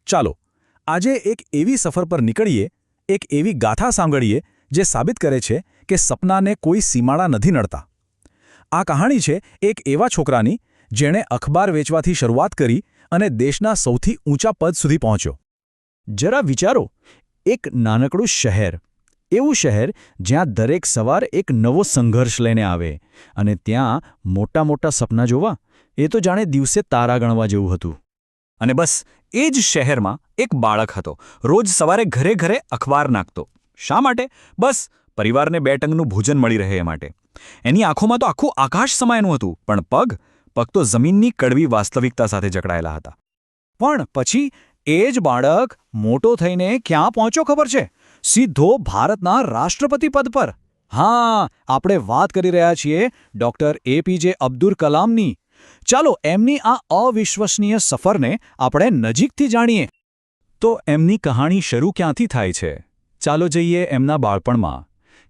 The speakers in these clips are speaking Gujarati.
ચાલો આજે એક એવી સફર પર નીકળીએ, એક એવી ગાથા સાંભળીએ જે સાબિત કરે છે કે સપનાને કોઈ સીમાડા નથી નડતા. આ કહાણી છે એક એવા છોકરાની જેણે અખબાર વેચવાથી શરૂઆત કરી અને દેશના સૌથી ઊંચા પદ સુધી પહોંચ્યો. જરા વિચારો, એક નાનકડું શહેર, એવું શહેર જ્યાં દરેક સવાર એક નવો સંઘર્ષ લઈને આવે, અને ત્યાં મોટા મોટા સપના જોવા એ તો જાણે દિવસે તારા ગણવા જેવું હતું. અને બસ એ જ શહેરમાં એક બાળક હતો, રોજ સવારે ઘરે ઘરે અખબાર નાખતો. શા માટે? બસ પરિવારને 2 ટંકનું ભોજન મળી રહે એ માટે. એની આંખોમાં તો આખું આકાશ સમાયેલું હતું, પણ પગ તો જમીનની કડવી વાસ્તવિકતા સાથે જકડાયેલા હતા. પણ પછી એ જ બાળક મોટો થઈને ક્યાં પહોંચ્યો ખબર છે? સીધો ભારતના રાષ્ટ્રપતિ પદ પર. હા, આપણે વાત કરી રહ્યા છીએ ડૉક્ટર એપીજે અબ્દુલ કલામની. ચાલો એમની આ અવિશ્વસનીય સફરને આપણે નજીકથી જાણીએ. તો એમની કહાણી શરૂ ક્યાંથી થાય છે? ચાલો જઈએ એમના બાળપણમાં,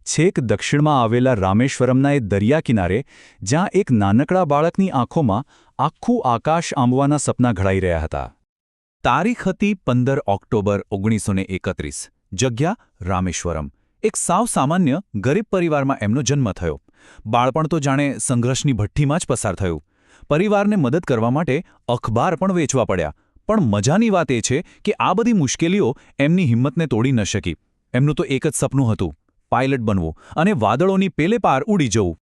છેક દક્ષિણમાં આવેલા રામેશ્વરમના એ દરિયા કિનારે, જ્યાં એક નાનકડા બાળકની આંખોમાં આખું આકાશ આંબવાના સપના ઘડાઈ રહ્યા હતા. તારીખ હતી 15 ઓક્ટોબર 1931. જગ્યા રામેશ્વરમ. એક સાવ સામાન્ય ગરીબ પરિવારમાં એમનો જન્મ થયો. બાળપણ તો જાણે સંઘર્ષની ભઠ્ઠીમાં જ પસાર થયું. પરિવારને મદદ કરવા માટે અખબાર પણ વેચવા પડ્યા. પણ મજાની વાત એ છે કે આ બધી મુશ્કેલીઓ એમની હિંમતને તોડી ન શકી. એમનું તો એક જ સપનું હતું, પાયલટ બનવું અને વાદળોની પેલે પાર ઉડી જવું.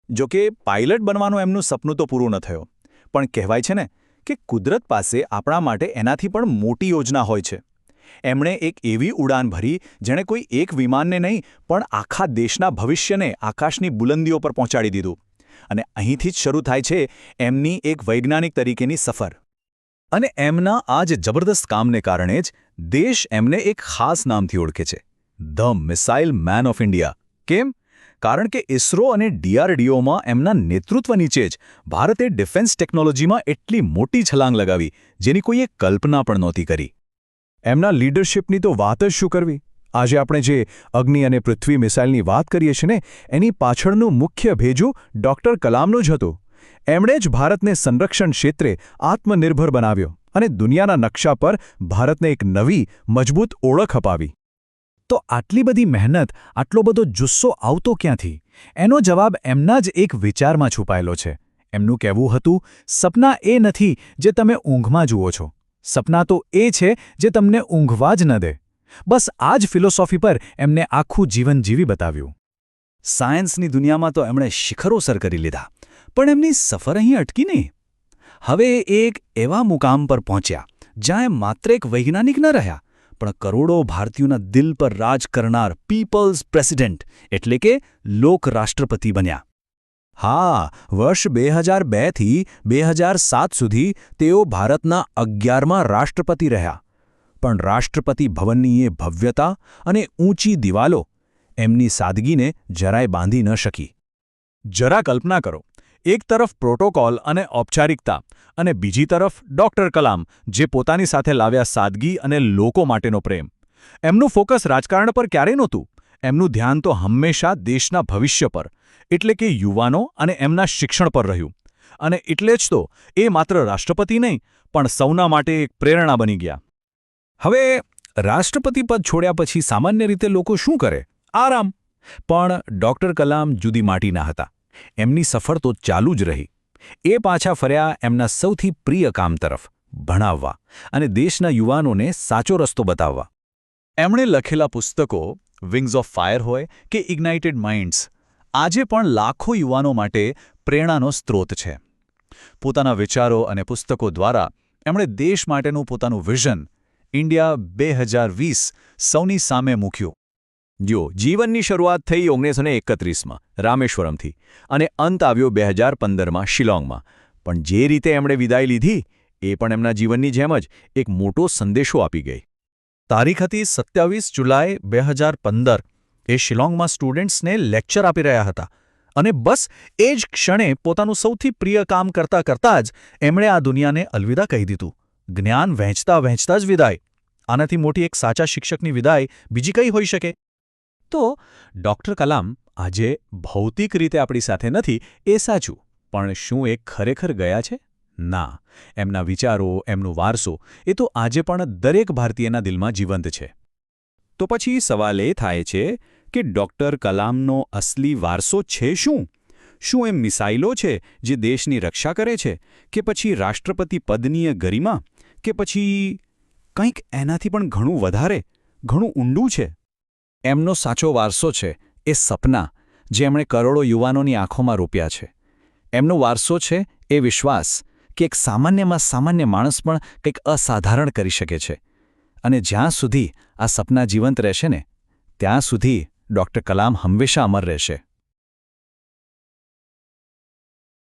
જોકે પાયલટ બનવાનું એમનું સપનું તો પૂરું ન થયું. પણ કહેવાય છે ને કે કુદરત પાસે આપણા માટે એનાથી પણ મોટી યોજના હોય છે. એમણે એક એવી ઉડાન ભરી જેણે કોઈ એક વિમાનને નહીં પણ આખા દેશના ભવિષ્યને આકાશની બુલંદીઓ પર પહોંચાડી દીધું. અને અહીંથી જ શરૂ થાય છે એમની એક વૈજ્ઞાનિક તરીકેની સફર. અને એમના આ જ જબરદસ્ત કામને કારણે જ દેશ એમને એક ખાસ નામથી ઓળખે છે, the missile man of India. કેમ? કારણ કે ઇસરો અને DRDOમાં એમના નેતૃત્વ નીચે જ ભારતે ડિફેન્સ ટેકનોલોજીમાં એટલી મોટી છલાંગ લગાવી જેની કોઈએ કલ્પના પણ નહોતી કરી. એમના લીડરશિપની તો વાત જ શું કરવી. આજે આપણે જે અગ્નિ અને પૃથ્વી મિસાઇલની વાત કરીએ છીએ ને, એની પાછળનું મુખ્ય ભેજું ડૉક્ટર કલામનું જ હતું. એમણે જ ભારતને સંરક્ષણ ક્ષેત્રે આત્મનિર્ભર બનાવ્યો અને દુનિયાના નકશા પર ભારતને એક નવી, મજબૂત ઓળખ અપાવી. તો આટલી બધી મહેનત, આટલો બધો જુસ્સો આવતો ક્યાંથી? એનો જવાબ એમના જ એક વિચારમાં છુપાયેલો છે. એમનું કહેવું હતું, સપના એ નથી જે તમે ઊંઘમાં જુઓ છો, સપના તો એ છે જે તમને ઊંઘવા જ ન દે. બસ આ જ ફિલોસોફી પર એમને આખું જીવન જીવી બતાવ્યું. સાયન્સની દુનિયામાં તો એમણે શિખરો સર કરી લીધા, પણ એમની સફર અહીં અટકી નહીં. હવે એક એવા મુકામ પર પહોંચ્યા જ્યાં એ માત્ર એક વૈજ્ઞાનિક ન રહ્યા, પણ કરોડો ભારતીયોના દિલ પર રાજ કરનાર પીપલ્સ પ્રેસિડેન્ટ એટલે કે લોક રાષ્ટ્રપતિ બન્યા. હા, વર્ષ 2002થી 2007 સુધી તેઓ ભારતના 11મા રાષ્ટ્રપતિ રહ્યા. પણ રાષ્ટ્રપતિ ભવનની એ ભવ્યતા અને ઊંચી દિવાલો એમની સાદગીને જરાય બાંધી ન શકી. જરા કલ્પના કરો, એક તરફ પ્રોટોકોલ અને ઔપચારિકતા, અને બીજી તરફ ડૉક્ટર કલામ, જે પોતાની સાથે લાવ્યા સાદગી અને લોકો માટેનો પ્રેમ. એમનું ફોકસ રાજકારણ પર ક્યારેય નહોતું. એમનું ધ્યાન તો હંમેશા દેશના ભવિષ્ય પર, એટલે કે યુવાનો અને એમના શિક્ષણ પર રહ્યું. અને એટલે જ તો એ માત્ર રાષ્ટ્રપતિ નહીં પણ સૌના માટે એક પ્રેરણા બની ગયા. હવે રાષ્ટ્રપતિ પદ છોડ્યા પછી સામાન્ય રીતે લોકો શું કરે? આરામ. પણ ડૉક્ટર કલામ જુદી માટીના હતા. એમની સફર તો ચાલુ જ રહી. એ પાછા ફર્યા એમના સૌથી પ્રિય કામ તરફ, ભણાવવા અને દેશના યુવાનોને સાચો રસ્તો બતાવવા. એમણે લખેલા પુસ્તકો, વિંગ્સ ઓફ ફાયર હોય કે ઇગ્નાઇટેડ માઇન્ડ્સ, આજે પણ લાખો યુવાનો માટે પ્રેરણાનો સ્ત્રોત છે. પોતાના વિચારો અને પુસ્તકો દ્વારા એમણે દેશ માટેનું પોતાનું વિઝન, ઇન્ડિયા 2020, સૌની સામે મૂક્યું. જો જીવનની શરૂઆત થઈ 1931માં રામેશ્વરમથી અને અંત આવ્યો 2015માં શિલોંગમાં. પણ જે રીતે એમણે વિદાય લીધી એ પણ એમના જીવનની જેમ જ એક મોટો સંદેશો આપી ગઈ. તારીખ હતી 27 જુલાઈ 2015. એ શિલોંગમાં સ્ટુડન્ટ્સને લેક્ચર આપી રહ્યા હતા અને બસ એ જ ક્ષણે પોતાનું સૌથી પ્રિય કામ કરતાં કરતાં જ એમણે આ દુનિયાને અલવિદા કહી દીધું. જ્ઞાન વહેંચતા વહેંચતા જ વિદાય. આનાથી મોટી એક સાચા શિક્ષકની વિદાય બીજી કઈ હોઈ શકે? તો ડૉક્ટર કલામ આજે ભૌતિક રીતે આપણી સાથે નથી એ સાચું, પણ શું એ ખરેખર ગયા છે? ના, એમના વિચારો, એમનો વારસો એ તો આજે પણ દરેક ભારતીયના દિલમાં જીવંત છે. તો પછી સવાલ એ થાય છે કે ડૉક્ટર કલામનો અસલી વારસો છે શું? શું એ મિસાઇલો છે જે દેશની રક્ષા કરે છે, કે પછી રાષ્ટ્રપતિ પદની ગરિમા, કે પછી કંઈક એનાથી પણ ઘણું વધારે, ઘણું ઊંડું છે? એમનો સાચો વારસો છે એ સપના જે એમણે કરોડો યુવાનોની આંખોમાં રોપ્યા છે. એમનો વારસો છે એ વિશ્વાસ કે એક સામાન્યમાં સામાન્ય માણસ પણ કંઈક અસાધારણ કરી શકે છે. અને જ્યાં સુધી આ સપના જીવંત રહેશે ને, ત્યાં સુધી ડૉક્ટર કલામ હંમેશા અમર રહેશે.